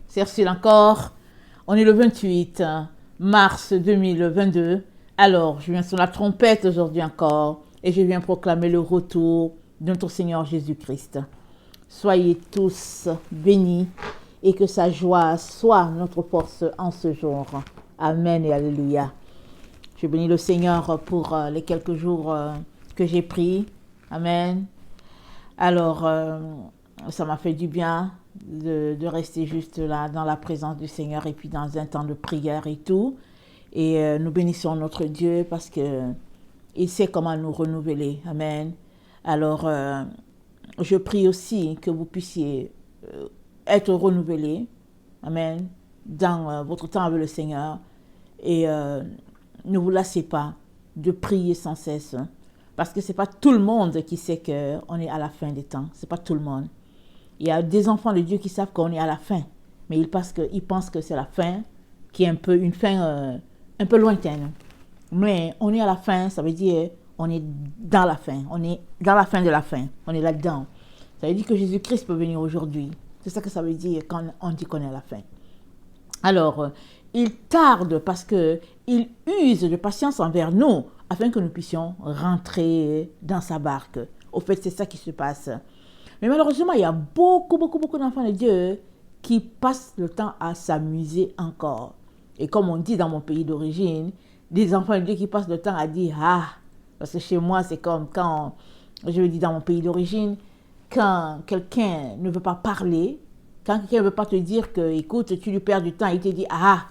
C'est reçu encore. On est le 28 mars 2022. Alors, je viens sur la trompette aujourd'hui encore et je viens proclamer le retour de notre Seigneur Jésus-Christ. Soyez tous bénis et que sa joie soit notre force en ce jour. Amen et alléluia. Je bénis le Seigneur pour les quelques jours que j'ai pris. Amen. Alors, ça m'a fait du bien de rester juste là dans la présence du Seigneur et puis dans un temps de prière et tout. Et nous bénissons notre Dieu parce qu'il sait comment nous renouveler. Amen. Alors, je prie aussi que vous puissiez être renouvelés. Amen. Dans votre temps avec le Seigneur. Et ne vous lassez pas de prier sans cesse. Parce que ce n'est pas tout le monde qui sait qu'on est à la fin des temps. Ce n'est pas tout le monde. Il y a des enfants de Dieu qui savent qu'on est à la fin. Mais ils pensent que c'est la fin, qui est une fin un peu lointaine. Mais on est à la fin, ça veut dire on est dans la fin. On est dans la fin de la fin. On est là-dedans. Ça veut dire que Jésus-Christ peut venir aujourd'hui. C'est ça que ça veut dire quand on dit qu'on est à la fin. Alors, il tarde parce qu'il use de patience envers nous afin que nous puissions rentrer dans sa barque. Au fait, c'est ça qui se passe. Mais malheureusement, il y a beaucoup d'enfants de Dieu qui passent le temps à s'amuser encore. Et comme on dit dans mon pays d'origine, des enfants de Dieu qui passent le temps à dire « Ah !» Parce que chez moi, c'est comme quand, je le dis dans mon pays d'origine, quand quelqu'un ne veut pas parler, quand quelqu'un ne veut pas te dire que, écoute, tu lui perds du temps, il te dit « Ah !»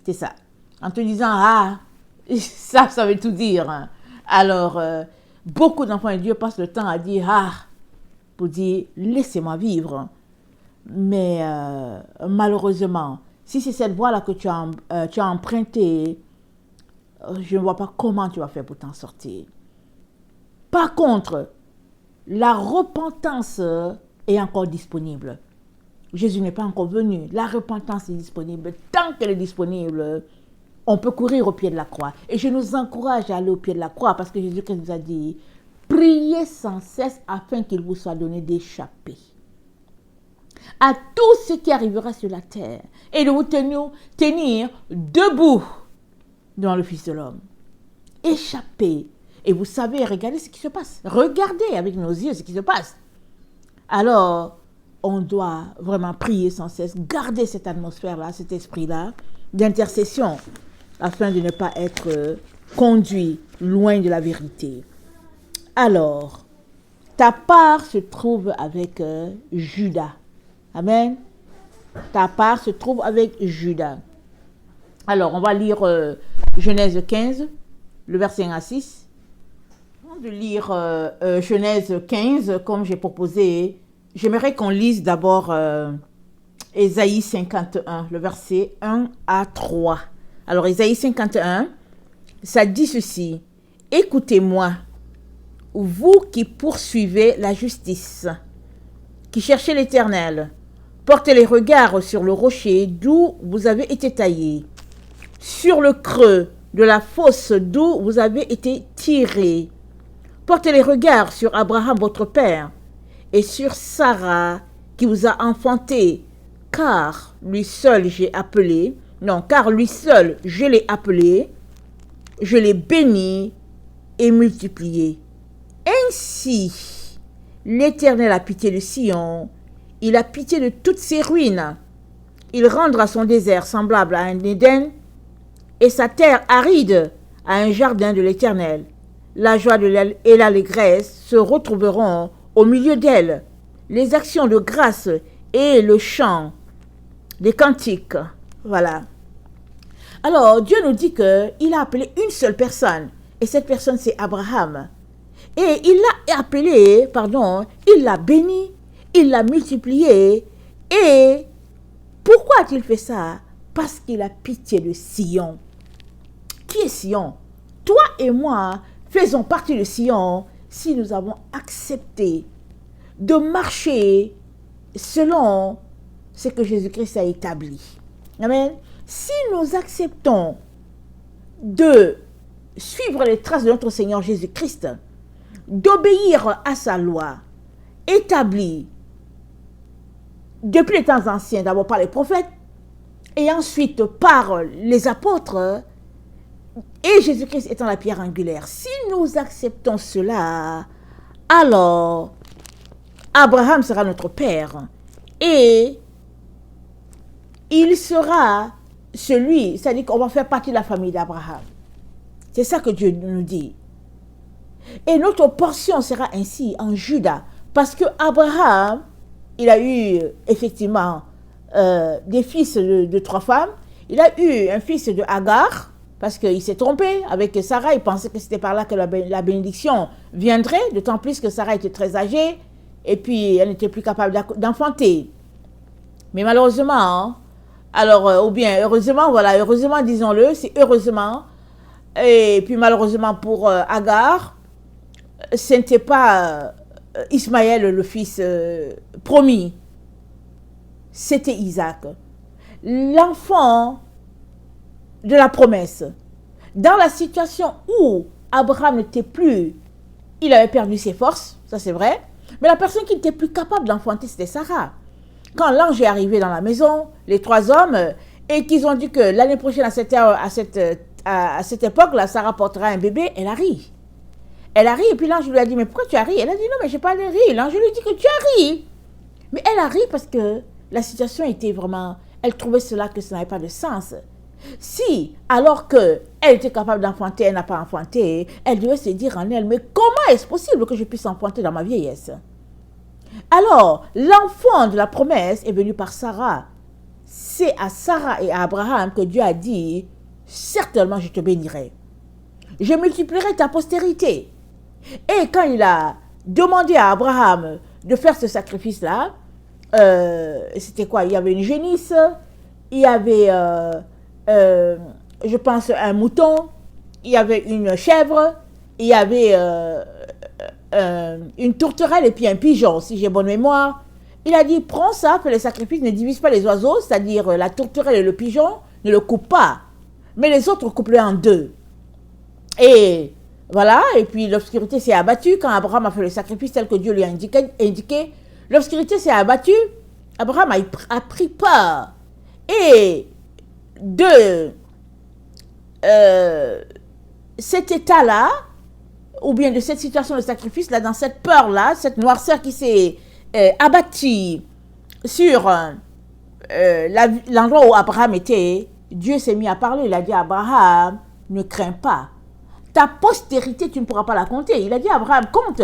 C'est ça. En te disant « Ah !» ça veut tout dire. Alors, beaucoup d'enfants de Dieu passent le temps à dire « Ah !» pour dire « Laissez-moi vivre ». Mais malheureusement, si c'est cette voie-là que tu as empruntée, je ne vois pas comment tu vas faire pour t'en sortir. Par contre, la repentance est encore disponible. Jésus n'est pas encore venu. La repentance est disponible. Tant qu'elle est disponible, on peut courir au pied de la croix. Et je nous encourage à aller au pied de la croix parce que Jésus-Christ nous a dit « Priez sans cesse afin qu'il vous soit donné d'échapper à tout ce qui arrivera sur la terre et de vous tenir debout devant le Fils de l'homme. » Échapper. Et vous savez, regardez ce qui se passe. Regardez avec nos yeux ce qui se passe. Alors, on doit vraiment prier sans cesse, garder cette atmosphère-là, cet esprit-là d'intercession afin de ne pas être conduit loin de la vérité. Alors, ta part se trouve avec Judas. Amen. Ta part se trouve avec Judas. Alors, on va lire Genèse 15, le verset 1 à 6. Avant de lire Genèse 15, comme j'ai proposé, j'aimerais qu'on lise d'abord Ésaïe 51, le verset 1 à 3. Alors, Ésaïe 51, ça dit ceci. « Écoutez-moi, vous qui poursuivez la justice, qui cherchez l'Éternel, portez les regards sur le rocher d'où vous avez été taillés, sur le creux de la fosse d'où vous avez été tirés. Portez les regards sur Abraham votre père et sur Sarah qui vous a enfanté, car lui seul je l'ai appelé, je l'ai béni et multiplié. Ainsi, l'Éternel a pitié de Sion, il a pitié de toutes ses ruines. Il rendra son désert semblable à un Éden et sa terre aride à un jardin de l'Éternel. La joie et l'allégresse se retrouveront au milieu d'elle, les actions de grâce et le chant des cantiques. Voilà. Alors, Dieu nous dit qu'il a appelé une seule personne, et cette personne c'est Abraham. Et il l'a appelé, il l'a béni, il l'a multiplié. Et pourquoi a-t-il fait ça? Parce qu'il a pitié de Sion. Qui est Sion? Toi et moi faisons partie de Sion si nous avons accepté de marcher selon ce que Jésus-Christ a établi. Amen. Si nous acceptons de suivre les traces de notre Seigneur Jésus-Christ, d'obéir à sa loi établie depuis les temps anciens, d'abord par les prophètes, et ensuite par les apôtres, et Jésus-Christ étant la pierre angulaire. Si nous acceptons cela, alors Abraham sera notre père et il sera celui, c'est-à-dire qu'on va faire partie de la famille d'Abraham. C'est ça que Dieu nous dit. Et notre portion sera ainsi en Juda, parce que Abraham, il a eu effectivement des fils de 3 femmes. Il a eu un fils de Agar, parce qu'il s'est trompé avec Sarah. Il pensait que c'était par là que la bénédiction viendrait, d'autant plus que Sarah était très âgée, et puis elle n'était plus capable d'enfanter. Mais malheureusement, alors, ou bien heureusement, voilà, heureusement, disons-le, c'est heureusement. Et puis malheureusement pour Agar, ce n'était pas Ismaël le fils promis, c'était Isaac, l'enfant de la promesse. Dans la situation où Abraham n'était plus, il avait perdu ses forces, ça c'est vrai, mais la personne qui n'était plus capable d'enfanter, c'était Sarah. Quand l'ange est arrivé dans la maison, les 3 hommes, et qu'ils ont dit que l'année prochaine, à cette époque-là, Sarah portera un bébé, elle a ri. Elle a ri, et puis l'ange lui a dit, mais pourquoi tu as ri? Elle a dit, non, mais je n'ai pas ri. L'ange lui dit que tu as ri. Mais elle a ri parce que la situation était vraiment, elle trouvait cela que ça n'avait pas de sens. Si, alors qu'elle était capable d'enfanter, elle n'a pas enfanté, elle devait se dire en elle, mais comment est-ce possible que je puisse enfanter dans ma vieillesse? Alors, l'enfant de la promesse est venu par Sarah. C'est à Sarah et à Abraham que Dieu a dit, certainement je te bénirai. Je multiplierai ta postérité. Et quand il a demandé à Abraham de faire ce sacrifice-là, c'était quoi? Il y avait une génisse, il y avait, je pense, un mouton, il y avait une chèvre, il y avait une tourterelle et puis un pigeon, si j'ai bonne mémoire. Il a dit, prends ça, fais les sacrifices, ne divise pas les oiseaux, c'est-à-dire la tourterelle et le pigeon, ne le coupe pas. Mais les autres, coupe-les en 2. Et voilà, et puis l'obscurité s'est abattue quand Abraham a fait le sacrifice tel que Dieu lui a indiqué. L'obscurité s'est abattue, Abraham a pris peur. Et de cet état-là, ou bien de cette situation de sacrifice-là, dans cette peur-là, cette noirceur qui s'est abattu sur l'endroit où Abraham était, Dieu s'est mis à parler. Il a dit à Abraham, ne crains pas. Ta postérité, tu ne pourras pas la compter. Il a dit à Abraham, compte,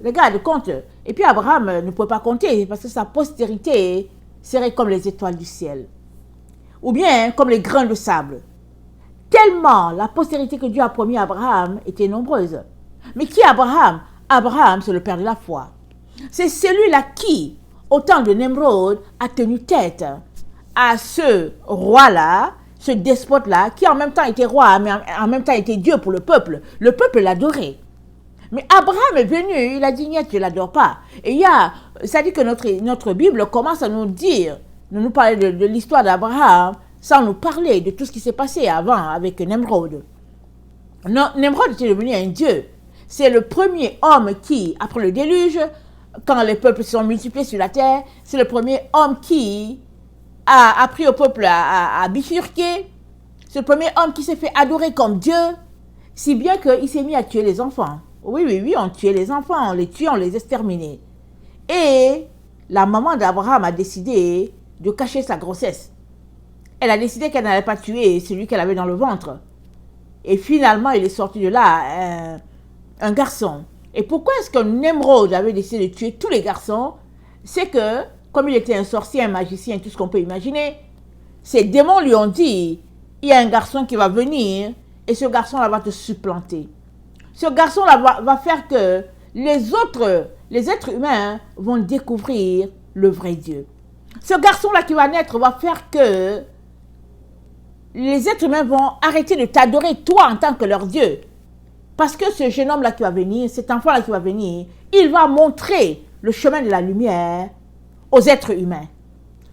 regarde, compte. Et puis Abraham ne pouvait pas compter parce que sa postérité serait comme les étoiles du ciel. Ou bien comme les grains de sable. Tellement la postérité que Dieu a promis à Abraham était nombreuse. Mais qui est Abraham? Abraham, c'est le père de la foi. C'est celui-là qui, au temps de Nemrod, a tenu tête à ce roi-là, ce despote-là, qui en même temps était roi, mais en même temps était Dieu pour le peuple. Le peuple l'adorait. Mais Abraham est venu, il a dit, niet, je ne l'adore pas. Et ça dit que notre Bible commence à nous dire, nous parler de l'histoire d'Abraham, sans nous parler de tout ce qui s'est passé avant avec Nemrod. Nemrod était devenu un dieu. C'est le premier homme qui, après le déluge, quand les peuples se sont multipliés sur la terre, c'est le premier homme qui a appris au peuple à bifurquer. C'est le premier homme qui s'est fait adorer comme Dieu, si bien qu'il s'est mis à tuer les enfants. Oui, on tuait les enfants, on les tuait, on les exterminait. Et la maman d'Abraham a décidé de cacher sa grossesse. Elle a décidé qu'elle n'allait pas tuer celui qu'elle avait dans le ventre. Et finalement, il est sorti de là un garçon. Et pourquoi est-ce que Nemrod avait décidé de tuer tous les garçons? C'est que, comme il était un sorcier, un magicien, tout ce qu'on peut imaginer, ces démons lui ont dit, il y a un garçon qui va venir et ce garçon-là va te supplanter. Ce garçon-là va faire que les êtres humains vont découvrir le vrai Dieu. Ce garçon-là qui va naître va faire que les êtres humains vont arrêter de t'adorer toi en tant que leur Dieu. Parce que ce jeune homme-là qui va venir, cet enfant-là qui va venir, il va montrer le chemin de la lumière aux êtres humains.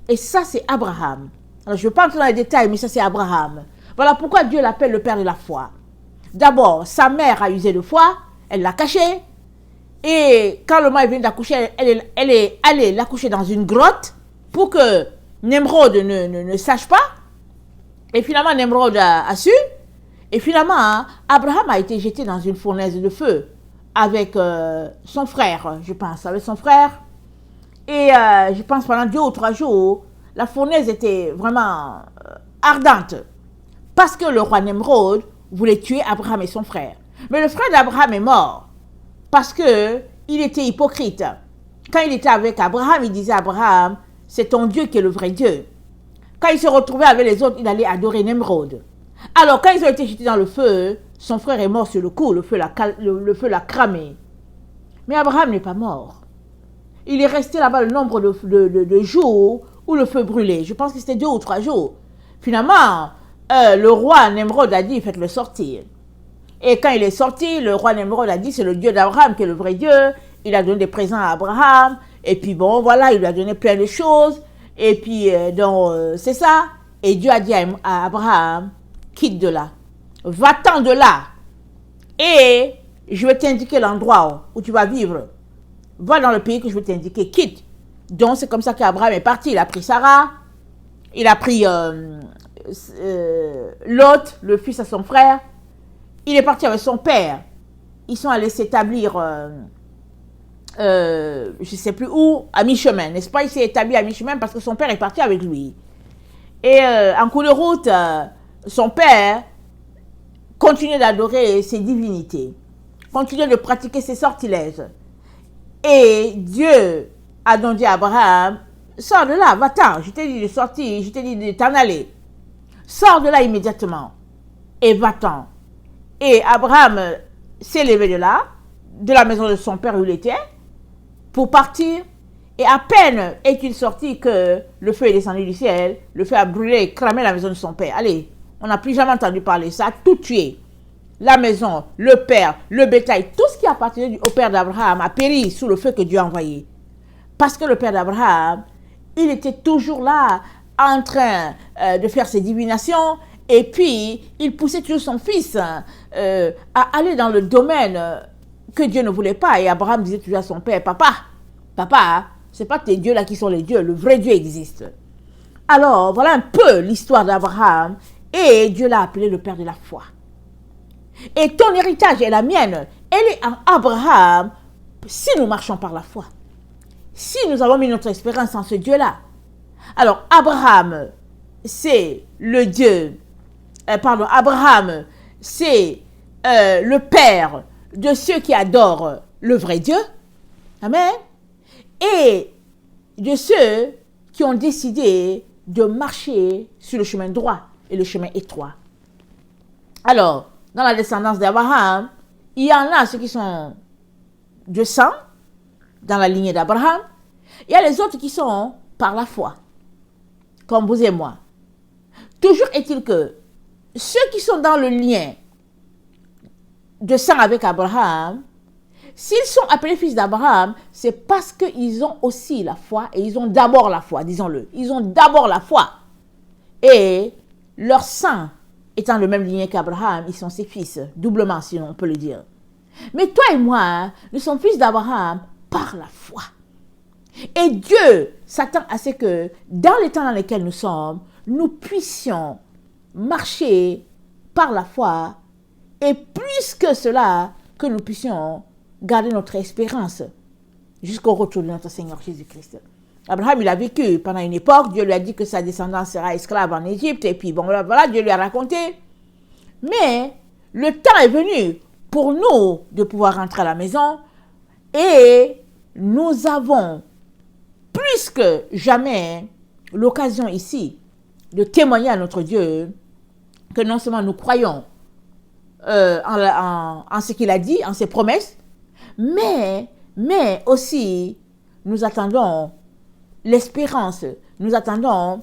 Et ça, c'est Abraham. Alors, je ne vais pas entrer dans les détails, mais ça, c'est Abraham. Voilà pourquoi Dieu l'appelle le père de la foi. D'abord, sa mère a usé de foi, elle l'a caché. Et quand le moment est venu d'accoucher, elle est allée l'accoucher dans une grotte pour que Nemrod ne sache pas. Et finalement, Nemrod a su. Et finalement, Abraham a été jeté dans une fournaise de feu avec son frère, je pense, avec son frère. Et je pense pendant 2 ou 3 jours, la fournaise était vraiment ardente. Parce que le roi Nemrod voulait tuer Abraham et son frère. Mais le frère d'Abraham est mort. Parce que il était hypocrite. Quand il était avec Abraham, il disait à Abraham, c'est ton Dieu qui est le vrai Dieu. Quand il se retrouvait avec les autres, il allait adorer Nemrod. Alors, quand ils ont été jetés dans le feu, son frère est mort sur le coup, le feu l'a cramé. Mais Abraham n'est pas mort. Il est resté là-bas le nombre de jours où le feu brûlait. Je pense que c'était 2 ou 3 jours. Finalement, le roi Nemrod a dit, faites-le sortir. Et quand il est sorti, le roi Nemrod a dit, c'est le Dieu d'Abraham qui est le vrai Dieu. Il a donné des présents à Abraham. Et puis bon, voilà, il lui a donné plein de choses. Et puis, donc, c'est ça. Et Dieu a dit à Abraham, quitte de là. Va-t'en de là. Et je vais t'indiquer l'endroit où tu vas vivre. Va dans le pays que je vais t'indiquer. Quitte. Donc, c'est comme ça qu'Abraham est parti. Il a pris Sarah. Il a pris Lot, le fils à son frère. Il est parti avec son père. Ils sont allés s'établir, je ne sais plus où, à mi-chemin. N'est-ce pas? Il s'est établi à mi-chemin parce que son père est parti avec lui. Et en cours de route, son père continuait d'adorer ses divinités. Continuait de pratiquer ses sortilèges. Et Dieu a donc dit à Abraham, sors de là, va-t'en. Je t'ai dit de sortir, je t'ai dit de t'en aller. Sors de là immédiatement et va-t'en. Et Abraham s'est levé de là, de la maison de son père où il était, pour partir. Et à peine est-il sorti que le feu est descendu du ciel, le feu a brûlé et cramé la maison de son père. Allez, on n'a plus jamais entendu parler, ça a tout tué. La maison, le père, le bétail, tout ce qui appartenait au père d'Abraham a péri sous le feu que Dieu a envoyé. Parce que le père d'Abraham, il était toujours là, en train de faire ses divinations, et puis il poussait toujours son fils à aller dans le domaine que Dieu ne voulait pas. Et Abraham disait toujours à son père, papa, c'est pas tes dieux là qui sont les dieux, le vrai Dieu existe. Alors, voilà un peu l'histoire d'Abraham, et Dieu l'a appelé le père de la foi. Et ton héritage est la mienne, elle est en Abraham, si nous marchons par la foi. Si nous avons mis notre espérance en ce Dieu-là. Alors, Abraham, c'est le Dieu, Abraham, c'est le père de ceux qui adorent le vrai Dieu. Amen. Et de ceux qui ont décidé de marcher sur le chemin droit et le chemin étroit. Alors, dans la descendance d'Abraham, il y en a ceux qui sont de sang, dans la lignée d'Abraham. Il y a les autres qui sont par la foi, comme vous et moi. Toujours est-il que ceux qui sont dans le lien de sang avec Abraham, s'ils sont appelés fils d'Abraham, c'est parce qu'ils ont aussi la foi et ils ont d'abord la foi, disons-le. Ils ont d'abord la foi. Et leur sang étant le même lien qu'Abraham, ils sont ses fils, doublement si on peut le dire. Mais toi et moi, nous sommes fils d'Abraham par la foi. Et Dieu s'attend à ce que dans les temps dans lesquels nous sommes, nous puissions marcher par la foi et plus que cela, que nous puissions garder notre espérance jusqu'au retour de notre Seigneur Jésus-Christ. Abraham, il a vécu pendant une époque, Dieu lui a dit que sa descendance sera esclave en Égypte, et puis bon, voilà, Dieu lui a raconté. Mais le temps est venu pour nous de pouvoir rentrer à la maison, et nous avons plus que jamais l'occasion ici de témoigner à notre Dieu que non seulement nous croyons en ce qu'il a dit, en ses promesses, mais aussi nous attendons l'espérance, nous attendons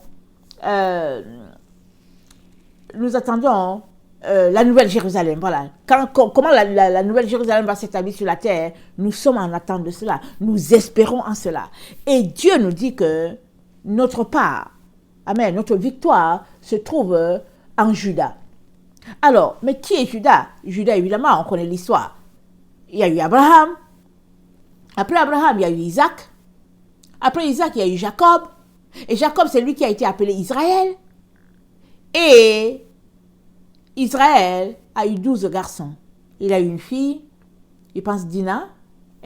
la Nouvelle Jérusalem. Voilà. Comment la Nouvelle Jérusalem va s'établir sur la terre, nous sommes en attente de cela. Nous espérons en cela. Et Dieu nous dit que notre part, amen, notre victoire se trouve en Juda. Alors, mais qui est Juda? Juda, évidemment, on connaît l'histoire. Il y a eu Abraham. Après Abraham, il y a eu Isaac. Après Isaac, il y a eu Jacob. Et Jacob, c'est lui qui a été appelé Israël. Et Israël a eu 12 garçons. Il a eu une fille, je pense Dina.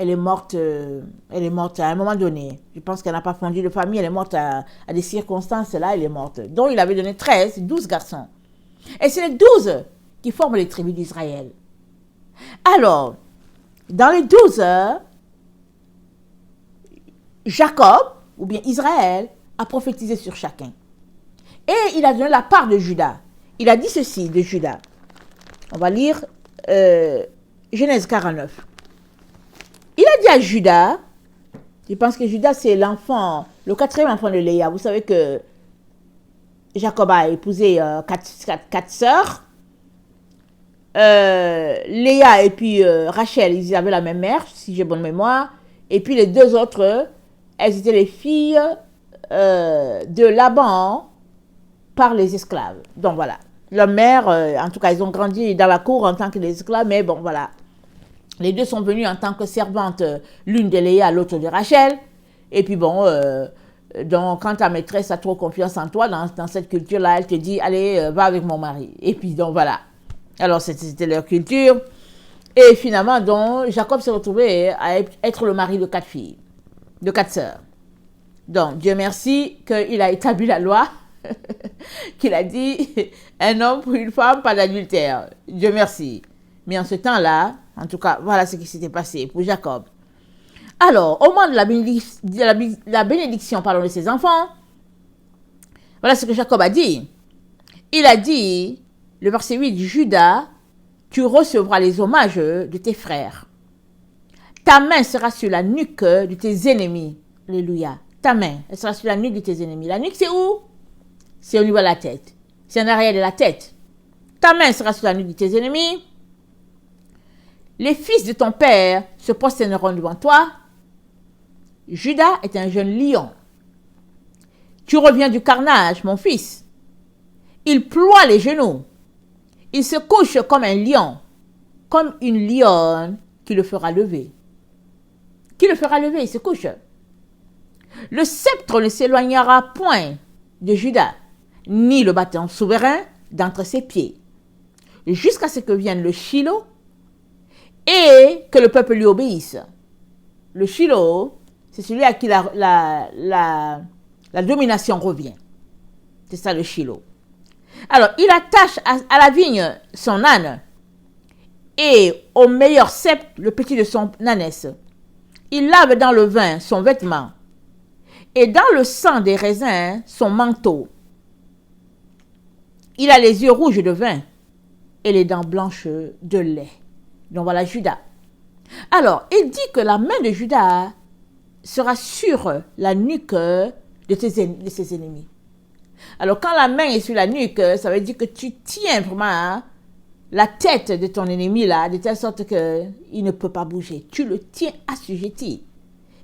Elle est morte à un moment donné. Je pense qu'elle n'a pas fondu de famille. Elle est morte à des circonstances là. Elle est morte. Donc il avait donné 12 garçons. Et c'est les 12 qui forment les tribus d'Israël. Alors, dans les 12, Jacob, ou bien Israël, a prophétisé sur chacun. Et il a donné la part de Judas. Il a dit ceci de Judas. On va lire Genèse 49. Il a dit à Judas, je pense que Judas c'est l'enfant, le 4e enfant de Léa. Vous savez que Jacob a épousé 4 sœurs. Léa et puis Rachel, ils avaient la même mère, si j'ai bonne mémoire. Et puis les 2 autres, elles étaient les filles de Laban par les esclaves. Donc voilà. Leur mère, en tout cas, ils ont grandi dans la cour en tant que des esclaves, mais bon, voilà. Les 2 sont venus en tant que servantes, l'une de Léa, l'autre de Rachel. Et puis bon, donc quand ta maîtresse a trop confiance en toi, dans cette culture-là, elle te dit, allez, va avec mon mari. Et puis donc voilà. Alors c'était leur culture. Et finalement, donc, Jacob s'est retrouvé à être le mari de 4 filles, de 4 sœurs. Donc, Dieu merci qu'il a établi la loi, qu'il a dit, un homme pour une femme, pas d'adultère. Dieu merci. Mais en ce temps-là, en tout cas, voilà ce qui s'était passé pour Jacob. Alors, au moment de la bénédiction de ses enfants, voilà ce que Jacob a dit. Il a dit, le verset 8, Judas, tu recevras les hommages de tes frères. Ta main sera sur la nuque de tes ennemis. Alléluia. Ta main, elle sera sur la nuque de tes ennemis. La nuque, c'est où? C'est au niveau de la tête. C'est en arrière de la tête. Ta main sera sur la nuque de tes ennemis. Les fils de ton père se prosterneront devant toi. Judas est un jeune lion. Tu reviens du carnage, mon fils. Il ploie les genoux. Il se couche comme un lion, comme une lionne qui le fera lever. Qui le fera lever, il se couche. Le sceptre ne s'éloignera point de Judas, ni le bâton souverain d'entre ses pieds, jusqu'à ce que vienne le Shilo et que le peuple lui obéisse. Le Shilo, c'est celui à qui la domination revient. C'est ça le Shilo. Alors, il attache à la vigne son âne et au meilleur sceptre le petit de son ânesse. Il lave dans le vin son vêtement et dans le sang des raisins son manteau. Il a les yeux rouges de vin et les dents blanches de lait. Donc voilà Judas. Alors, il dit que la main de Judas sera sur la nuque de ses ennemis. Alors, quand la main est sur la nuque, ça veut dire que tu tiens vraiment la tête de ton ennemi là, de telle sorte qu'il ne peut pas bouger. Tu le tiens assujetti.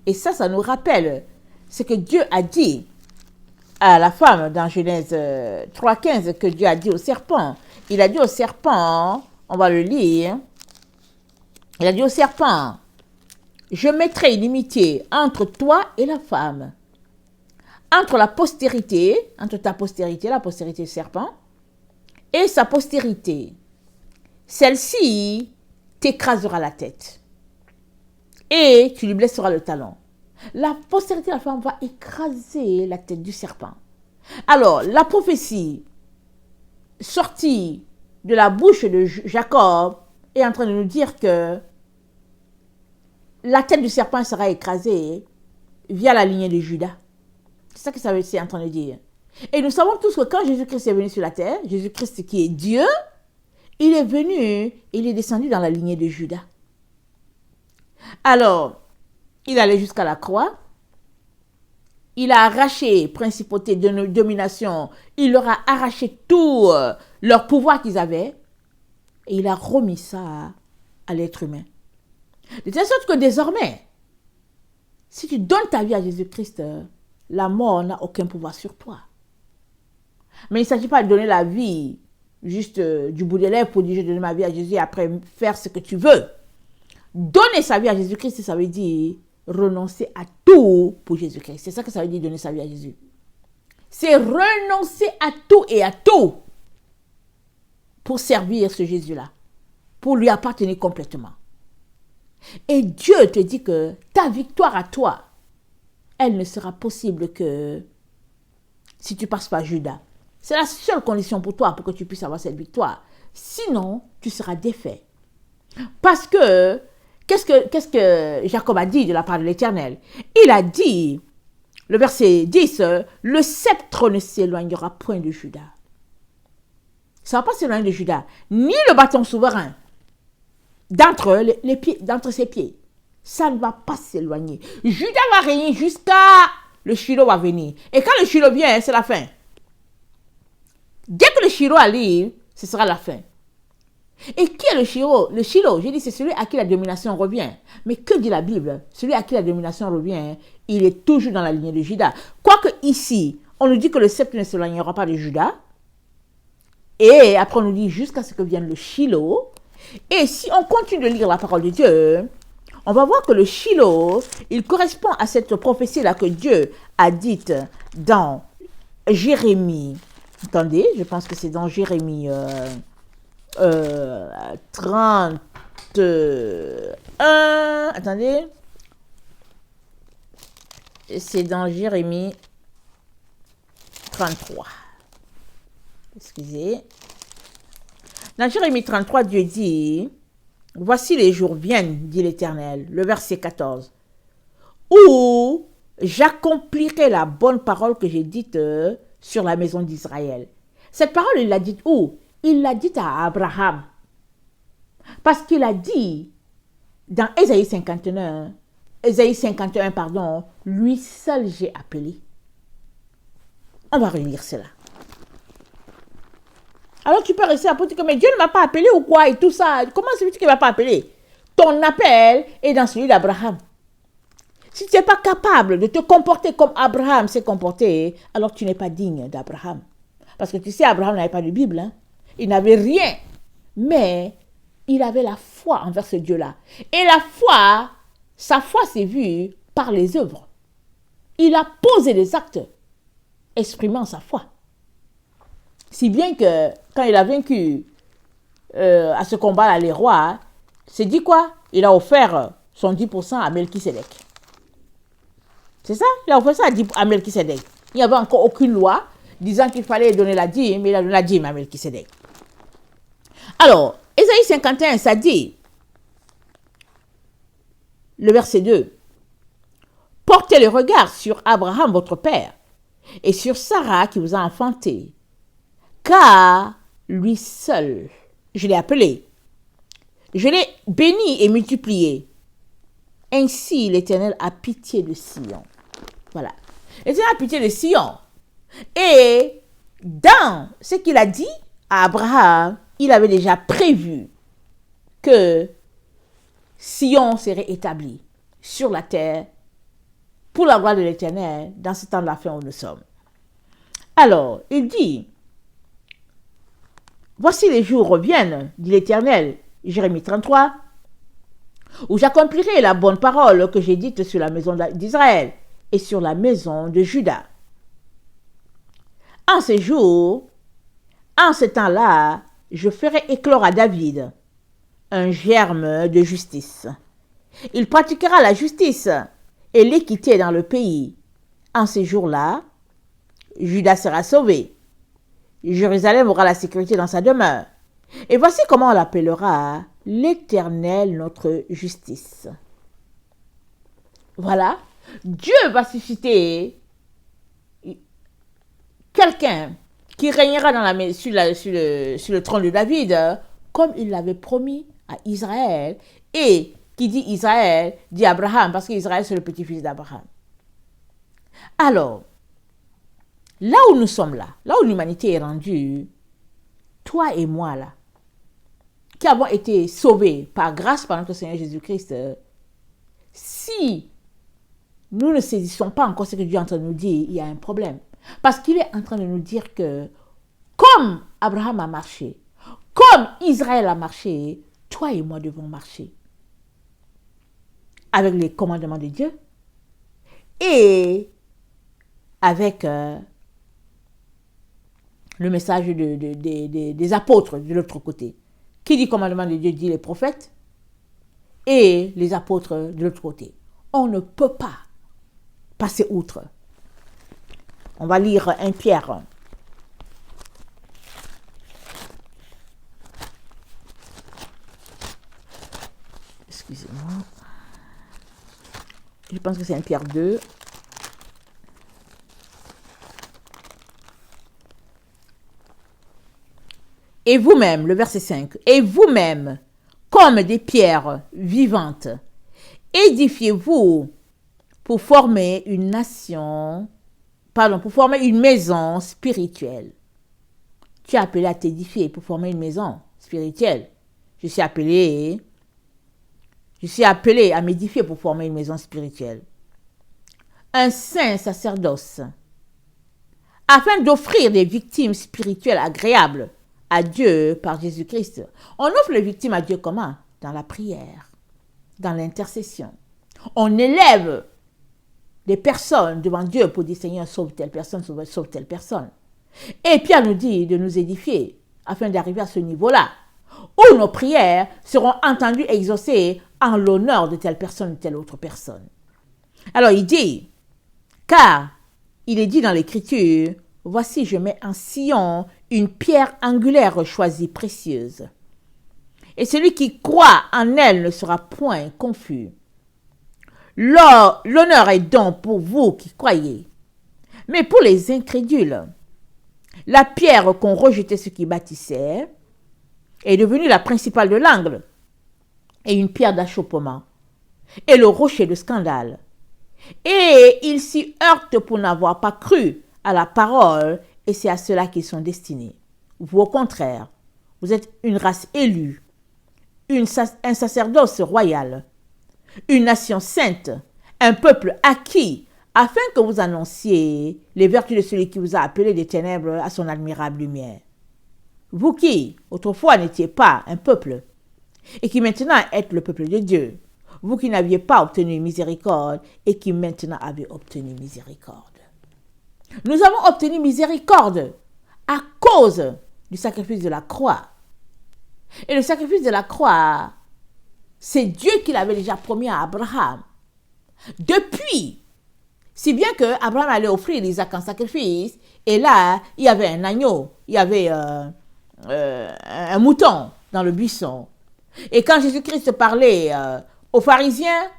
Et ça nous rappelle ce que Dieu a dit à la femme dans Genèse 3,15, que Dieu a dit au serpent. Il a dit au serpent, on va le lire, il a dit au serpent, je mettrai une inimitié entre toi et la femme, entre ta postérité, la postérité du serpent, et sa postérité. Celle-ci t'écrasera la tête et tu lui blesseras le talon. La postérité de la femme va écraser la tête du serpent. Alors, la prophétie sortie de la bouche de Jacob est en train de nous dire que la tête du serpent sera écrasée via la lignée de Judas. C'est ça que c'est en train de dire. Et nous savons tous que quand Jésus-Christ est venu sur la terre, Jésus-Christ qui est Dieu, il est venu, il est descendu dans la lignée de Judas. Alors, il allait jusqu'à la croix. Il a arraché principauté, domination. Il leur a arraché tout leur pouvoir qu'ils avaient. Et il a remis ça à l'être humain. De telle sorte que désormais, si tu donnes ta vie à Jésus-Christ, la mort n'a aucun pouvoir sur toi. Mais il ne s'agit pas de donner la vie juste du bout des lèvres pour dire je donne ma vie à Jésus et après faire ce que tu veux. Donner sa vie à Jésus-Christ, ça veut dire renoncer à tout pour Jésus-Christ. C'est ça que ça veut dire donner sa vie à Jésus. c'est renoncer à tout et à tout pour servir ce Jésus-là, pour lui appartenir complètement. Et Dieu te dit que ta victoire à toi, elle ne sera possible que si tu passes par Judas. C'est la seule condition pour toi pour que tu puisses avoir cette victoire. Sinon, tu seras défait. Parce que, qu'est-ce que Jacob a dit de la part de l'Éternel? Il a dit, le verset 10, le sceptre ne s'éloignera point de Judas. Ça ne va pas s'éloigner de Judas, ni le bâton souverain d'entre ses pieds. Ça ne va pas s'éloigner. Judas va régner jusqu'à le Shiloh va venir. Et quand le Shiloh vient, c'est la fin. Dès que le Shiloh arrive, ce sera la fin. Et qui est le Shiloh? Le Shiloh, j'ai dit, c'est celui à qui la domination revient. Mais que dit la Bible? Celui à qui la domination revient, il est toujours dans la lignée de Judas. Quoique ici, on nous dit que le sceptre ne s'éloignera pas de Judas. Et après, on nous dit jusqu'à ce que vienne le Shiloh. Et si on continue de lire la parole de Dieu, on va voir que le Shiloh, il correspond à cette prophétie-là que Dieu a dite dans Jérémie. Attendez, je pense que c'est dans Jérémie 31. Attendez. C'est dans Jérémie 33. Excusez. Dans Jérémie 33, Dieu dit, « Voici les jours viennent, dit l'Éternel, le verset 14, où j'accomplirai la bonne parole que j'ai dite sur la maison d'Israël. » Cette parole, il l'a dite où? Il l'a dite à Abraham. Parce qu'il a dit, dans Ésaïe 51, lui seul j'ai appelé. On va relire cela. Alors tu peux rester à dire que mais Dieu ne m'a pas appelé ou quoi et tout ça. Comment c'est lui qui ne m'a pas appelé? Ton appel est dans celui d'Abraham. Si tu n'es pas capable de te comporter comme Abraham s'est comporté, alors tu n'es pas digne d'Abraham. Parce que tu sais, Abraham n'avait pas de Bible. Hein? Il n'avait rien. Mais il avait la foi envers ce Dieu-là. Et la foi, sa foi s'est vue par les œuvres. Il a posé des actes exprimant sa foi. Si bien que quand il a vaincu à ce combat-là les rois, c'est dit quoi? Il a offert son 10% à Melchisédek. C'est ça? Il a offert ça à Melchisédek. Il n'y avait encore aucune loi disant qu'il fallait donner la dîme, mais il a donné la dîme à Melchisédek. Alors, Ésaïe 51, ça dit, le verset 2, « Portez le regard sur Abraham, votre père, et sur Sarah qui vous a enfanté, car lui seul, je l'ai appelé, je l'ai béni et multiplié. Ainsi, l'Éternel a pitié de Sion. » Voilà. L'Éternel a pitié de Sion. Et dans ce qu'il a dit à Abraham, il avait déjà prévu que Sion serait établi sur la terre pour la gloire de l'Éternel dans ce temps de la fin où nous sommes. Alors, il dit, « Voici les jours reviennent, dit l'Éternel, Jérémie 33, où j'accomplirai la bonne parole que j'ai dite sur la maison d'Israël et sur la maison de Juda. En ces jours, en ce temps-là, je ferai éclore à David un germe de justice. Il pratiquera la justice et l'équité dans le pays. En ces jours-là, Juda sera sauvé. Jérusalem aura la sécurité dans sa demeure. Et voici comment on l'appellera l'Éternel notre justice. » Voilà. Dieu va susciter quelqu'un qui régnera sur le trône de David, comme il l'avait promis à Israël. Et qui dit Israël, dit Abraham, parce qu'Israël, c'est le petit-fils d'Abraham. Alors, là où nous sommes là où l'humanité est rendue, toi et moi là, qui avons été sauvés par grâce par notre Seigneur Jésus-Christ, si nous ne saisissons pas encore ce que Dieu est en train de nous dire, il y a un problème. Parce qu'il est en train de nous dire que, comme Abraham a marché, comme Israël a marché, toi et moi devons marcher avec les commandements de Dieu et avec le message des apôtres de l'autre côté. Qui dit commandement de Dieu dit les prophètes et les apôtres de l'autre côté. On ne peut pas passer outre. On va lire 1 Pierre. Excusez-moi. Je pense que c'est 1 Pierre 2. Et vous-même, le verset 5, et vous-même, comme des pierres vivantes, édifiez-vous pour former une maison spirituelle. Tu es appelé à t'édifier pour former une maison spirituelle. Je suis appelé à m'édifier pour former une maison spirituelle. Un saint sacerdoce, afin d'offrir des victimes spirituelles agréables à Dieu par Jésus-Christ. On offre les victimes à Dieu comment? Dans la prière, dans l'intercession. On élève des personnes devant Dieu pour dire Seigneur, sauve telle personne, sauve telle personne. Et Pierre nous dit de nous édifier afin d'arriver à ce niveau-là, où nos prières seront entendues et exaucées en l'honneur de telle personne ou telle autre personne. Alors il dit, car il est dit dans l'Écriture, voici je mets en Sion une pierre angulaire choisie précieuse. Et celui qui croit en elle ne sera point confus. L'honneur est donc pour vous qui croyez. Mais pour les incrédules, la pierre qu'ont rejeté ceux qui bâtissaient est devenue la principale de l'angle et une pierre d'achoppement et le rocher de scandale. Et ils s'y heurtent pour n'avoir pas cru à la parole et c'est à cela qu'ils sont destinés. Vous, au contraire, vous êtes une race élue, un sacerdoce royal, une nation sainte, un peuple acquis, afin que vous annonciez les vertus de celui qui vous a appelé des ténèbres à son admirable lumière. Vous qui, autrefois, n'étiez pas un peuple, et qui maintenant êtes le peuple de Dieu, vous qui n'aviez pas obtenu miséricorde, et qui maintenant avez obtenu miséricorde. Nous avons obtenu miséricorde à cause du sacrifice de la croix. Et le sacrifice de la croix, c'est Dieu qui l'avait déjà promis à Abraham. Depuis, si bien que Abraham allait offrir Isaac en sacrifice, et là, il y avait un agneau, il y avait un mouton dans le buisson. Et quand Jésus-Christ parlait aux pharisiens,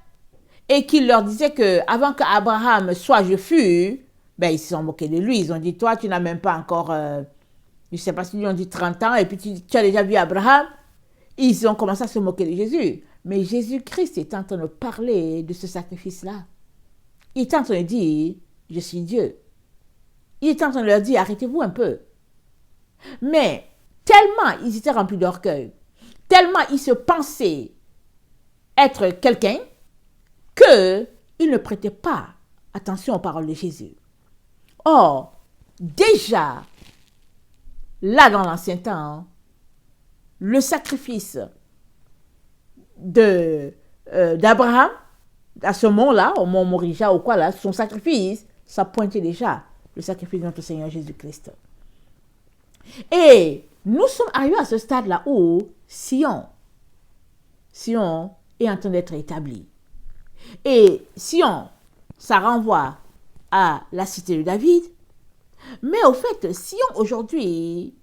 et qu'il leur disait que avant qu'Abraham soit je fus, ben ils se sont moqués de lui. Ils ont dit, toi, tu n'as même pas encore, je ne sais pas si ils ont dit 30 ans, et puis tu as déjà vu Abraham. Ils ont commencé à se moquer de Jésus. Mais Jésus-Christ est en train de parler de ce sacrifice-là. Il est en train de dire, je suis Dieu. Il est en train de leur dire, arrêtez-vous un peu. Mais tellement ils étaient remplis d'orgueil, tellement ils se pensaient être quelqu'un, qu'ils ne prêtaient pas attention aux paroles de Jésus. Or, déjà, là dans l'ancien temps, le sacrifice d'Abraham, à ce mont-là, au mont Morija ou quoi là, son sacrifice, ça pointait déjà le sacrifice de notre Seigneur Jésus-Christ. Et nous sommes arrivés à ce stade-là où Sion est en train d'être établi. Et Sion, ça renvoie à la cité de David. Mais au fait, Sion aujourd'hui,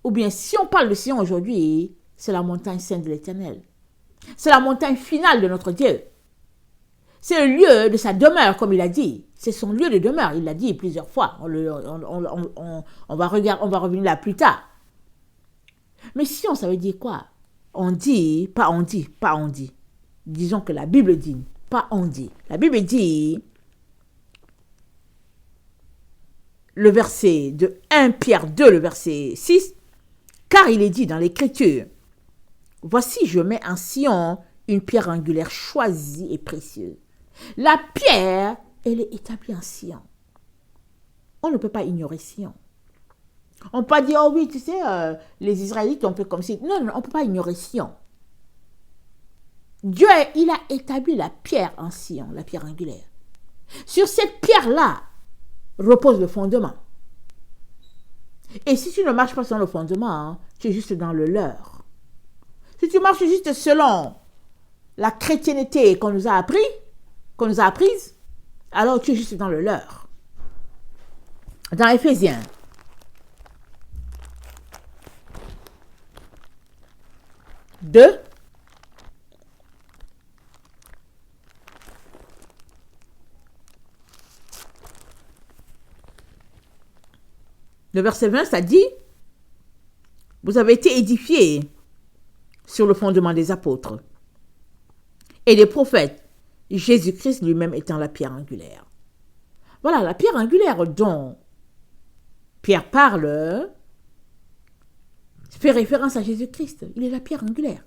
ou bien si on parle de Sion aujourd'hui, c'est la montagne sainte de l'Éternel. C'est la montagne finale de notre Dieu. C'est le lieu de sa demeure, comme il a dit. C'est son lieu de demeure, il l'a dit plusieurs fois. On va revenir là plus tard. Mais Sion, ça veut dire quoi? On dit. Disons que la Bible dit, pas on dit. La Bible dit, le verset de 1 Pierre 2, le verset 6, car il est dit dans l'Écriture, voici je mets en Sion une pierre angulaire choisie et précieuse. La pierre, elle est établie en Sion. On ne peut pas ignorer Sion. On peut pas dire, oh oui, tu sais, les Israélites ont fait comme si. Non, on ne peut pas ignorer Sion. Dieu, il a établi la pierre en Sion, la pierre angulaire. Sur cette pierre-là repose le fondement. Et si tu ne marches pas selon le fondement, tu es juste dans le leurre. Si tu marches juste selon la chrétienté qu'on nous a apprise, alors tu es juste dans le leurre. Dans Éphésiens, deux, le verset 20, ça dit, vous avez été édifiés sur le fondement des apôtres et des prophètes, Jésus-Christ lui-même étant la pierre angulaire. Voilà, la pierre angulaire dont Pierre parle fait référence à Jésus-Christ. Il est la pierre angulaire.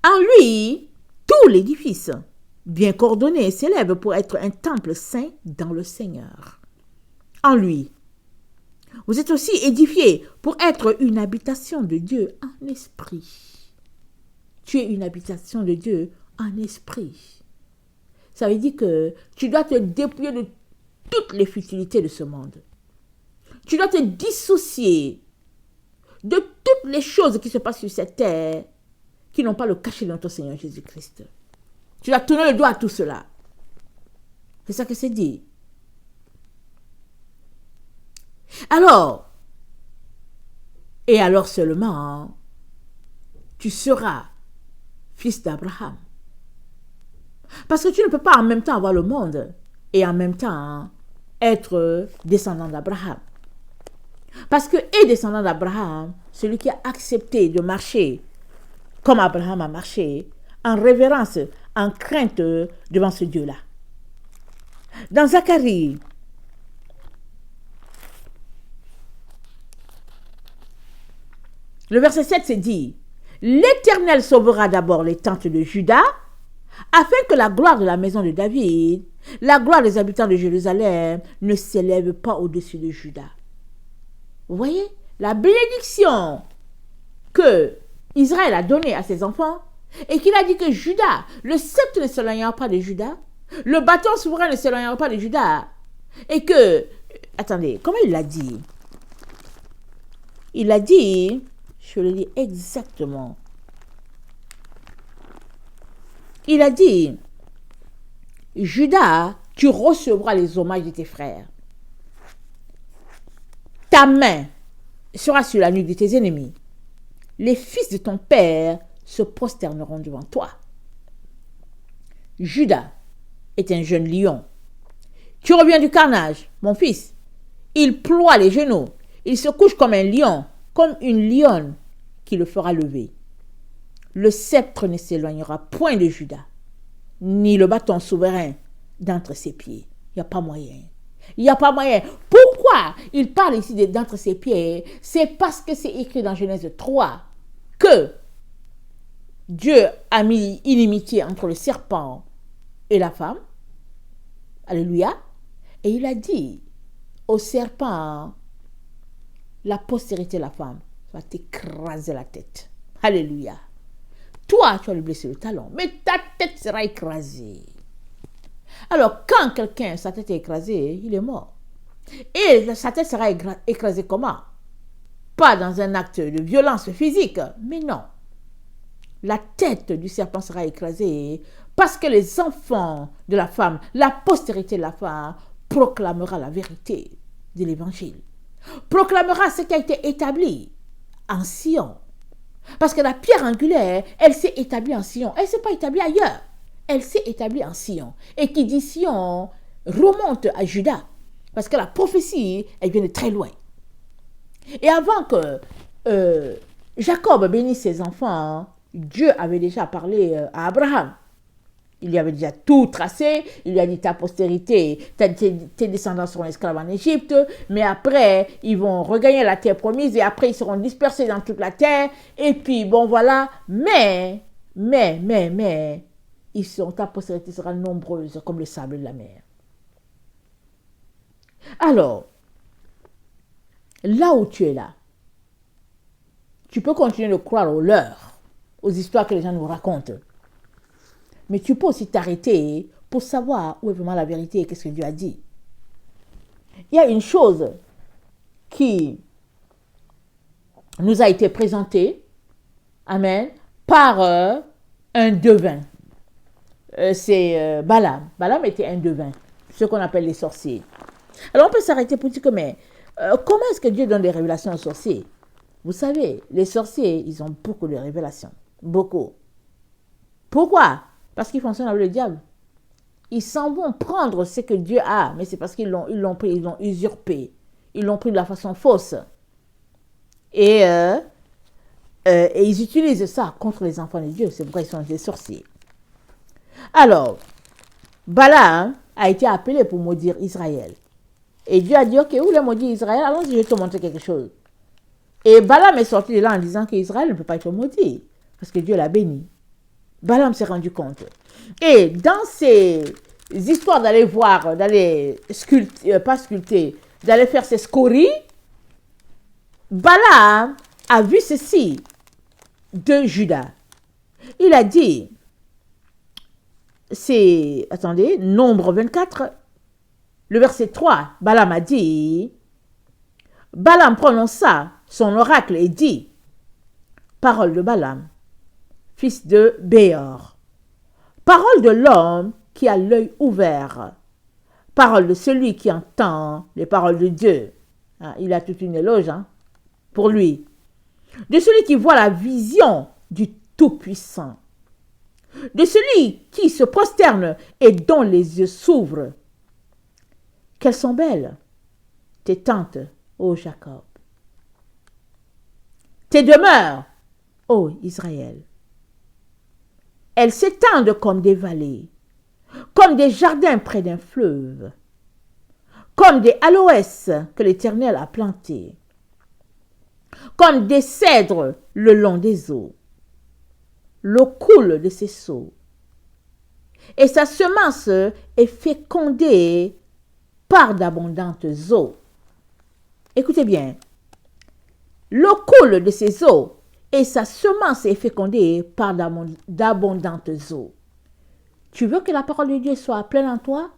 En lui, tout l'édifice, bien coordonné, s'élève pour être un temple saint dans le Seigneur. En lui, vous êtes aussi édifiés pour être une habitation de Dieu en esprit. Tu es une habitation de Dieu en esprit. Ça veut dire que tu dois te dépouiller de toutes les futilités de ce monde. Tu dois te dissocier de toutes les choses qui se passent sur cette terre qui n'ont pas le cachet de notre Seigneur Jésus-Christ. Tu dois tourner le doigt à tout cela. C'est ça que c'est dit. Alors seulement, tu seras fils d'Abraham. Parce que tu ne peux pas en même temps avoir le monde et en même temps être descendant d'Abraham. Parce que est descendant d'Abraham, celui qui a accepté de marcher comme Abraham a marché, en révérence, en crainte devant ce Dieu-là. Dans Zacharie, le verset 7 c'est dit, l'Éternel sauvera d'abord les tentes de Juda, afin que la gloire de la maison de David, la gloire des habitants de Jérusalem, ne s'élève pas au-dessus de Juda. Vous voyez, la bénédiction que Israël a donnée à ses enfants, et qu'il a dit que Juda, le sceptre ne s'éloignera pas de Juda, le bâton souverain ne s'éloignera pas de Juda, et que, attendez, comment il l'a dit? Il a dit, je le lis exactement, il a dit, Juda, tu recevras les hommages de tes frères. Ta main sera sur la nuque de tes ennemis. Les fils de ton père se prosterneront devant toi. Juda est un jeune lion. Tu reviens du carnage, mon fils. Il ploie les genoux. Il se couche comme un lion, comme une lionne qui le fera lever. Le sceptre ne s'éloignera point de Juda, ni le bâton souverain d'entre ses pieds. Il n'y a pas moyen. Il n'y a pas moyen. Pourquoi il parle ici d'entre ses pieds? C'est parce que c'est écrit dans Genèse 3 que Dieu a mis inimitié entre le serpent et la femme. Alléluia. Et il a dit au serpent, la postérité de la femme va t'écraser la tête. Alléluia. Toi, tu vas lui blesser le talon, mais ta tête sera écrasée. Alors, quand quelqu'un, sa tête est écrasée, il est mort. Et sa tête sera écrasée comment? Pas dans un acte de violence physique, mais non. La tête du serpent sera écrasée parce que les enfants de la femme, la postérité de la femme, proclamera la vérité de l'évangile. Proclamera ce qui a été établi en Sion. Parce que la pierre angulaire, elle s'est établie en Sion. Elle ne s'est pas établie ailleurs. Elle s'est établie en Sion. Et qui dit Sion remonte à Juda. Parce que la prophétie, elle vient de très loin. Et avant que Jacob bénisse ses enfants, Dieu avait déjà parlé à Abraham. Il lui avait déjà tout tracé. Il lui a dit ta postérité, tes descendants seront esclaves en Égypte. Mais après, ils vont regagner la terre promise. Et après, ils seront dispersés dans toute la terre. Et puis, bon, voilà. Mais, ta postérité sera nombreuse comme le sable de la mer. Alors, là où tu es là, tu peux continuer de croire aux leurs, aux histoires que les gens nous racontent. Mais tu peux aussi t'arrêter pour savoir où est vraiment la vérité et qu'est-ce que Dieu a dit. Il y a une chose qui nous a été présenté, amen, par un devin. C'est Balaam. Balaam était un devin, ce qu'on appelle les sorciers. Alors on peut s'arrêter pour dire que, mais comment est-ce que Dieu donne des révélations aux sorciers? Vous savez, les sorciers, ils ont beaucoup de révélations. Beaucoup. Pourquoi? Parce qu'ils fonctionnent avec le diable. Ils s'en vont prendre ce que Dieu a, mais c'est parce qu'ils l'ont pris, ils l'ont usurpé. Ils l'ont pris de la façon fausse. Et ils utilisent ça contre les enfants de Dieu. C'est pourquoi ils sont des sorciers. Alors, Balaam a été appelé pour maudire Israël. Et Dieu a dit, ok, où le maudit Israël? Allons-y, je vais te montrer quelque chose. Et Balaam est sorti de là en disant qu'Israël ne peut pas être maudit, parce que Dieu l'a béni. Balaam s'est rendu compte. Et dans ces histoires d'aller voir, d'aller sculpter, pas sculpter, d'aller faire ses scories, Balaam a vu ceci de Judas. Il a dit, c'est, attendez, Nombre 24, le verset 3, Balaam a dit, Balaam prononça son oracle et dit, parole de Balaam, fils de Béor, parole de l'homme qui a l'œil ouvert, parole de celui qui entend les paroles de Dieu. Ah, il a toute une éloge pour lui. De celui qui voit la vision du Tout-Puissant. De celui qui se prosterne et dont les yeux s'ouvrent. Qu'elles sont belles, tes tentes, ô Jacob. Tes demeures, ô Israël. Elles s'étendent comme des vallées, comme des jardins près d'un fleuve, comme des aloès que l'Éternel a plantés, comme des cèdres le long des eaux. L'eau coule de ses seaux, et sa semence est fécondée par d'abondantes eaux. Écoutez bien, l'eau coule de ses eaux, et sa semence est fécondée par d'abondantes eaux. Tu veux que la parole de Dieu soit pleine en toi?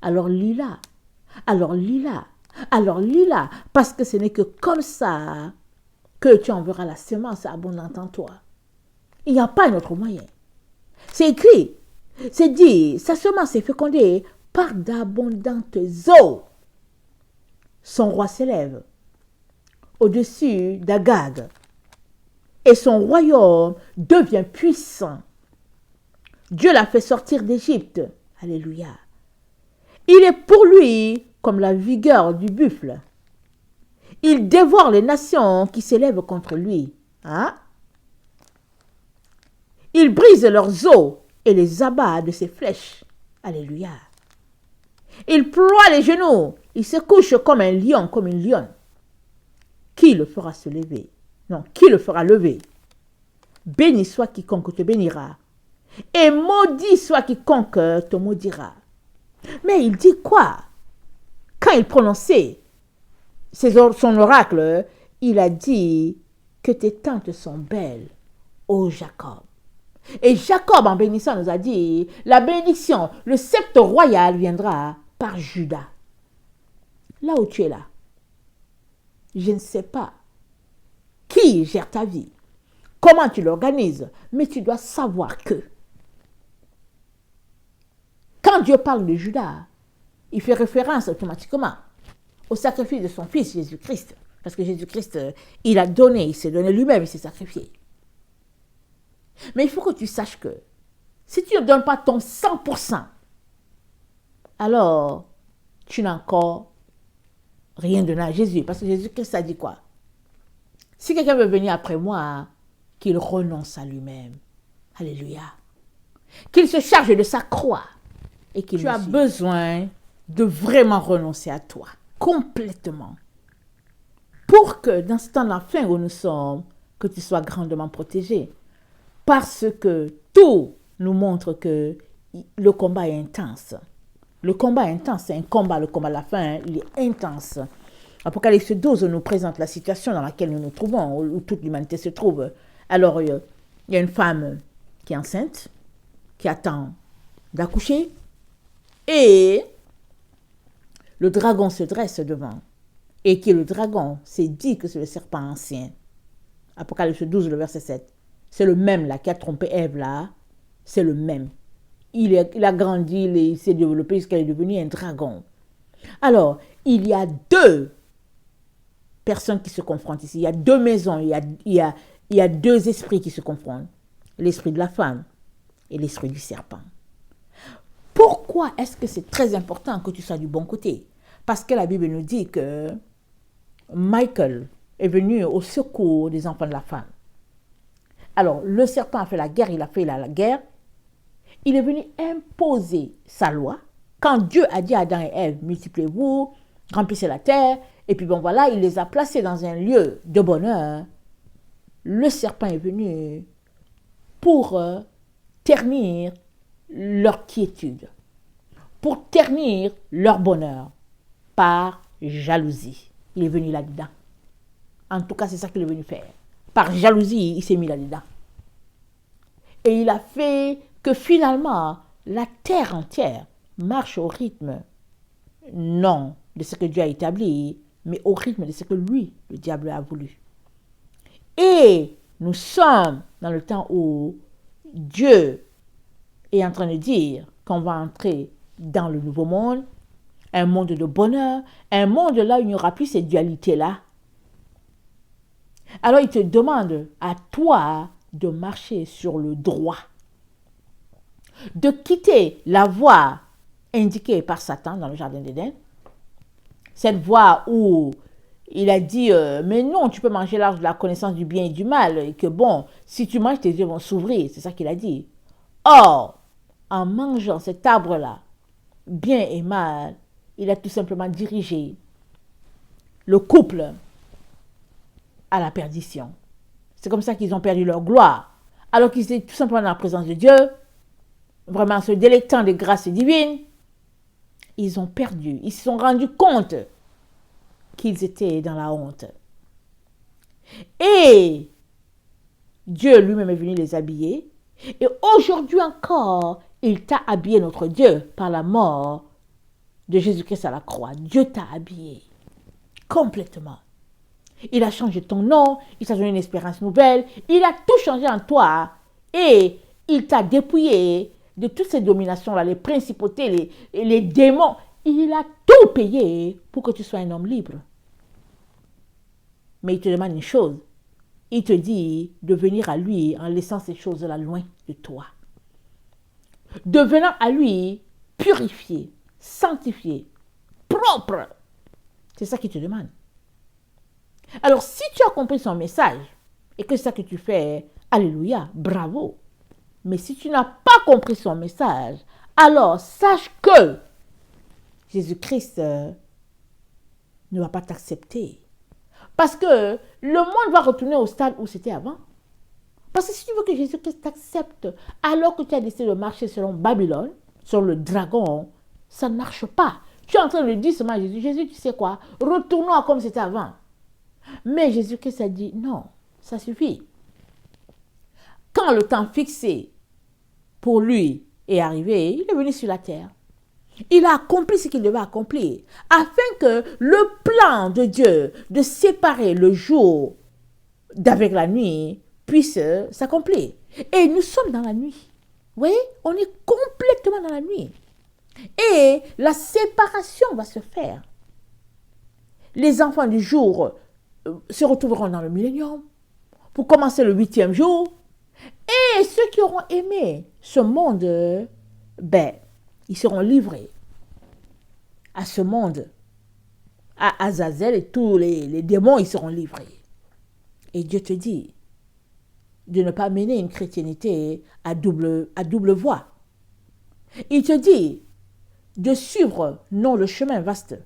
Alors lis-la, alors lis-la, alors lis-la, parce que ce n'est que comme ça que tu enverras la semence abondante en toi. Il n'y a pas un autre moyen. C'est écrit, c'est dit, sa semence est fécondée par d'abondantes eaux. Son roi s'élève au-dessus d'Agag, et son royaume devient puissant. Dieu l'a fait sortir d'Égypte. Alléluia. Il est pour lui comme la vigueur du buffle. Il dévore les nations qui s'élèvent contre lui. Il brise leurs os et les abat de ses flèches. Alléluia. Il ploie les genoux. Il se couche comme un lion, comme une lionne. Qui le fera se lever? Non, qui le fera lever? Béni soit quiconque te bénira. Et maudit soit quiconque te maudira. Mais il dit quoi? Quand il prononçait son oracle, il a dit que tes tentes sont belles, ô Jacob. Et Jacob, en bénissant, nous a dit, la bénédiction, le sceptre royal viendra par Judas. Là où tu es là, je ne sais pas qui gère ta vie, comment tu l'organises, mais tu dois savoir que quand Dieu parle de Judas, il fait référence automatiquement au sacrifice de son fils Jésus-Christ. Parce que Jésus-Christ, il a donné, il s'est donné lui-même, il s'est sacrifié. Mais il faut que tu saches que si tu ne donnes pas ton 100%, alors tu n'as encore rien donné à Jésus. Parce que Jésus-Christ a dit quoi? Si quelqu'un veut venir après moi, qu'il renonce à lui-même. Alléluia. Qu'il se charge de sa croix. Et qu'il tu as besoin de vraiment renoncer à toi. Complètement. Pour que dans ce temps de la fin où nous sommes, que tu sois grandement protégé. Parce que tout nous montre que le combat est intense. Le combat est intense, c'est un combat, le combat de la fin, il est intense. Apocalypse 12 nous présente la situation dans laquelle nous nous trouvons, où toute l'humanité se trouve. Alors, il y a une femme qui est enceinte, qui attend d'accoucher, et le dragon se dresse devant. Et qui est le dragon? C'est dit que c'est le serpent ancien. Apocalypse 12, le verset 7. C'est le même là qui a trompé Ève là. C'est le même. Il a grandi, il s'est développé jusqu'à est devenu un dragon. Alors, il y a deux personnes qui se confrontent ici. Il y a deux maisons, il y a deux esprits qui se confrontent. L'esprit de la femme et l'esprit du serpent. Pourquoi est-ce que c'est très important que tu sois du bon côté? Parce que la Bible nous dit que Michael est venu au secours des enfants de la femme. Alors, le serpent a fait la guerre, il a fait la guerre. Il est venu imposer sa loi. Quand Dieu a dit à Adam et Ève, multipliez-vous, remplissez la terre, et puis bon voilà, il les a placés dans un lieu de bonheur. Le serpent est venu pour ternir leur quiétude, pour ternir leur bonheur par jalousie. Il est venu là-dedans. En tout cas, c'est ça qu'il est venu faire. Par jalousie, il s'est mis là-dedans. Et il a fait que finalement, la terre entière marche au rythme, non de ce que Dieu a établi, mais au rythme de ce que lui, le diable, a voulu. Et nous sommes dans le temps où Dieu est en train de dire qu'on va entrer dans le nouveau monde, un monde de bonheur, un monde là où il n'y aura plus cette dualité-là. Alors il te demande à toi de marcher sur le droit, de quitter la voie indiquée par Satan dans le jardin d'Éden, cette voie où il a dit mais non, tu peux manger l'arbre de la connaissance du bien et du mal, et que bon, si tu manges, tes yeux vont s'ouvrir, c'est ça qu'il a dit. Or, en mangeant cet arbre-là, bien et mal, il a tout simplement dirigé le couple à la perdition. C'est comme ça qu'ils ont perdu leur gloire. Alors qu'ils étaient tout simplement dans la présence de Dieu, vraiment se délectant des grâces divines, ils ont perdu. Ils se sont rendus compte qu'ils étaient dans la honte. Et Dieu lui-même est venu les habiller. Et aujourd'hui encore, il t'a habillé, notre Dieu, par la mort de Jésus-Christ à la croix. Dieu t'a habillé complètement. Il a changé ton nom, il t'a donné une espérance nouvelle, il a tout changé en toi et il t'a dépouillé de toutes ces dominations-là, les principautés, les démons. Il a tout payé pour que tu sois un homme libre. Mais il te demande une chose. Il te dit de venir à lui en laissant ces choses-là loin de toi. Devenant à lui purifié, sanctifié, propre. C'est ça qu'il te demande. Alors, si tu as compris son message et que c'est ça que tu fais, alléluia, bravo. Mais si tu n'as pas compris son message, alors sache que Jésus-Christ ne va pas t'accepter. Parce que le monde va retourner au stade où c'était avant. Parce que si tu veux que Jésus-Christ t'accepte alors que tu as décidé de marcher selon Babylone, sur le dragon, ça ne marche pas. Tu es en train de dire seulement à Jésus, Jésus, tu sais quoi, retournons à comme c'était avant. Mais Jésus-Christ a dit, non, ça suffit. Quand le temps fixé pour lui est arrivé, il est venu sur la terre. Il a accompli ce qu'il devait accomplir, afin que le plan de Dieu de séparer le jour d'avec la nuit puisse s'accomplir. Et nous sommes dans la nuit. Vous voyez, on est complètement dans la nuit. Et la séparation va se faire. Les enfants du jour se retrouveront dans le millénium pour commencer le 8e jour. Et ceux qui auront aimé ce monde, ils seront livrés à ce monde. À Azazel et tous les démons, ils seront livrés. Et Dieu te dit de ne pas mener une chrétienté à double voie. Il te dit de suivre non le chemin vaste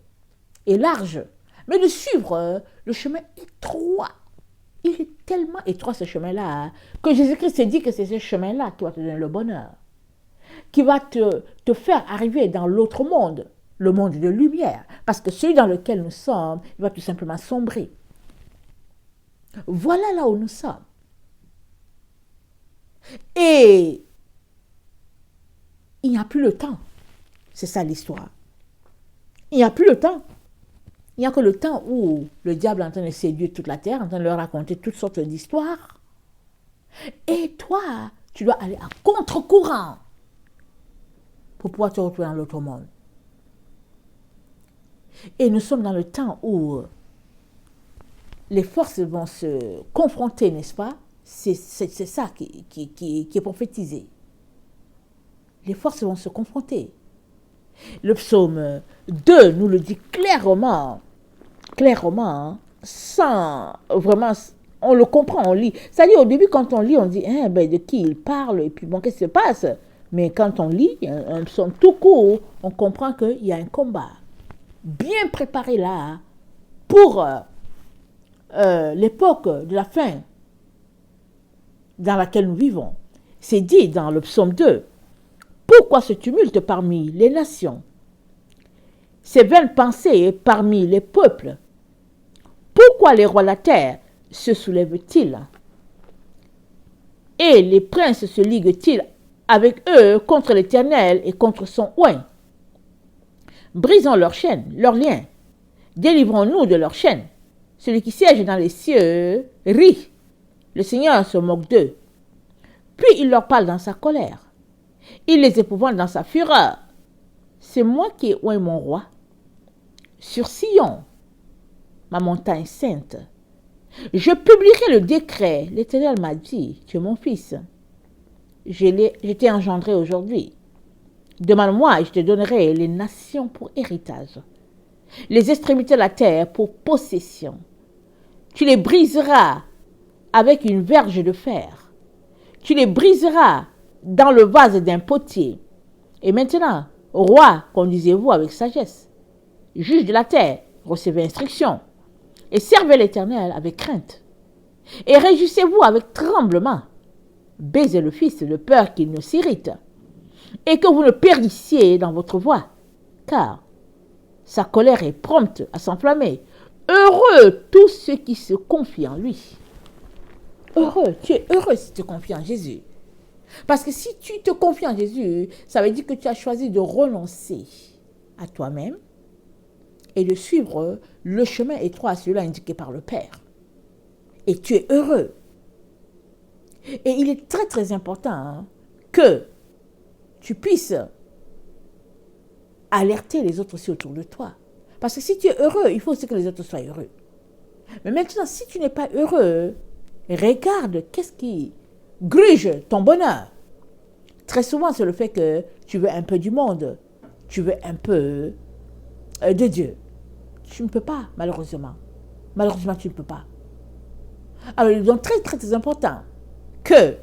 et large, mais de suivre le chemin étroit. Il est tellement étroit ce chemin-là que Jésus-Christ te dit que c'est ce chemin-là qui va te donner le bonheur, qui va te faire arriver dans l'autre monde, le monde de lumière, parce que celui dans lequel nous sommes, il va tout simplement sombrer. Voilà là où nous sommes. Et il n'y a plus le temps. C'est ça l'histoire. Il n'y a plus le temps. Il n'y a que le temps où le diable est en train de séduire toute la terre, en train de leur raconter toutes sortes d'histoires. Et toi, tu dois aller à contre-courant pour pouvoir te retrouver dans l'autre monde. Et nous sommes dans le temps où les forces vont se confronter, n'est-ce pas? C'est ça qui est prophétisé. Les forces vont se confronter. Le psaume 2 nous le dit clairement, sans vraiment, on le comprend, on lit. C'est-à-dire au début quand on lit, on dit, de qui il parle, et puis bon, qu'est-ce qui se passe? Mais quand on lit un psaume tout court, on comprend qu'il y a un combat bien préparé là pour l'époque de la fin dans laquelle nous vivons. C'est dit dans le psaume 2. Pourquoi ce tumulte parmi les nations? Ces vaines pensées parmi les peuples? Pourquoi les rois de la terre se soulèvent-ils? Et les princes se liguent-ils avec eux contre l'Éternel et contre son oint? Brisons leurs chaînes, leurs liens. Délivrons-nous de leurs chaînes. Celui qui siège dans les cieux rit. Le Seigneur se moque d'eux. Puis il leur parle dans sa colère. Il les épouvante dans sa fureur. C'est moi qui ai oint mon roi. Sur Sion, ma montagne sainte. Je publierai le décret. L'Éternel m'a dit, tu es mon fils. Je t'ai engendré aujourd'hui. Demande-moi et je te donnerai les nations pour héritage. Les extrémités de la terre pour possession. Tu les briseras avec une verge de fer. Tu les briseras dans le vase d'un potier. Et maintenant, roi, conduisez-vous avec sagesse. Juge de la terre, recevez instruction. Et servez l'Éternel avec crainte. Et réjouissez-vous avec tremblement. Baisez le Fils de peur qu'il ne s'irrite. Et que vous ne périssiez dans votre voie. Car sa colère est prompte à s'enflammer. Heureux tous ceux qui se confient en lui. Heureux, tu es heureux si tu te confies en Jésus. Parce que si tu te confies en Jésus, ça veut dire que tu as choisi de renoncer à toi-même et de suivre le chemin étroit, celui-là indiqué par le Père. Et tu es heureux. Et il est très très important que tu puisses alerter les autres aussi autour de toi. Parce que si tu es heureux, il faut aussi que les autres soient heureux. Mais maintenant, si tu n'es pas heureux, regarde qu'est-ce qui gruge ton bonheur. Très souvent, c'est le fait que tu veux un peu du monde. Tu veux un peu de Dieu. Tu ne peux pas, malheureusement. Malheureusement, tu ne peux pas. Alors, il est donc très, très, très important que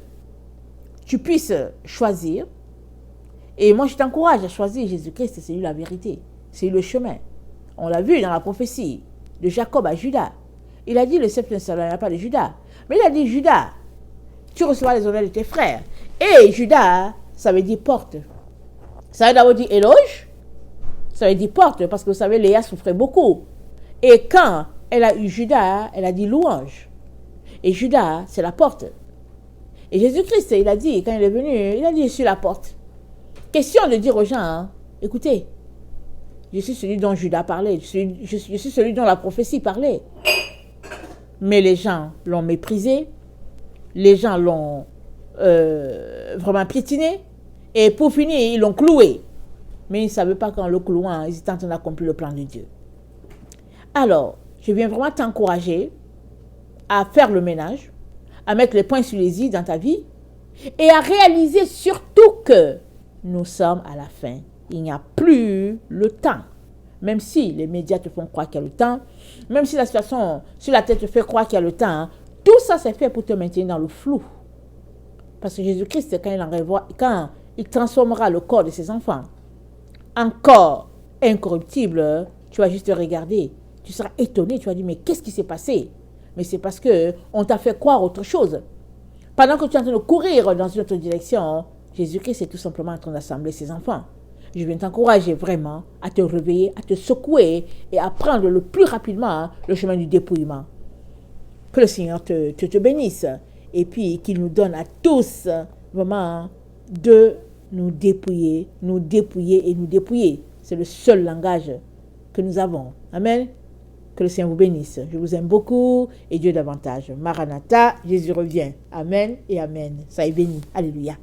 tu puisses choisir. Et moi, je t'encourage à choisir Jésus-Christ. C'est lui la vérité. C'est lui le chemin. On l'a vu dans la prophétie de Jacob à Judas. Il a dit le sceptre ne s'éloignera pas de Judas. Mais il a dit, Judas, tu recevras les honneurs de tes frères. Et Judas, ça veut dire porte. Ça veut d'abord dire éloge. Ça veut dire porte, parce que vous savez, Léa souffrait beaucoup. Et quand elle a eu Judas, elle a dit louange. Et Judas, c'est la porte. Et Jésus-Christ, il a dit, quand il est venu, il a dit, je suis la porte. Question de dire aux gens, écoutez, je suis celui dont Judas parlait, je suis celui dont la prophétie parlait. Mais les gens l'ont méprisé, les gens l'ont vraiment piétiné, et pour finir, ils l'ont cloué. Mais ils ne savaient pas qu'en le clouant, ils étaient en train d'accomplir le plan de Dieu. Alors, je viens vraiment t'encourager à faire le ménage, à mettre les points sur les i dans ta vie, et à réaliser surtout que nous sommes à la fin. Il n'y a plus le temps. Même si les médias te font croire qu'il y a le temps, même si la situation sur la tête te fait croire qu'il y a le temps, tout ça c'est fait pour te maintenir dans le flou. Parce que Jésus-Christ, quand il transformera le corps de ses enfants en corps incorruptible, tu vas juste regarder. Tu seras étonné, tu vas dire, mais qu'est-ce qui s'est passé? Mais c'est parce qu'on t'a fait croire autre chose. Pendant que tu es en train de courir dans une autre direction, Jésus-Christ est tout simplement en train d'assembler ses enfants. Je viens t'encourager vraiment à te réveiller, à te secouer et à prendre le plus rapidement le chemin du dépouillement. Que le Seigneur te bénisse et puis qu'il nous donne à tous vraiment de nous dépouiller et nous dépouiller. C'est le seul langage que nous avons. Amen. Que le Seigneur vous bénisse. Je vous aime beaucoup et Dieu davantage. Maranatha, Jésus revient. Amen et Amen. Soyez bénis. Alléluia.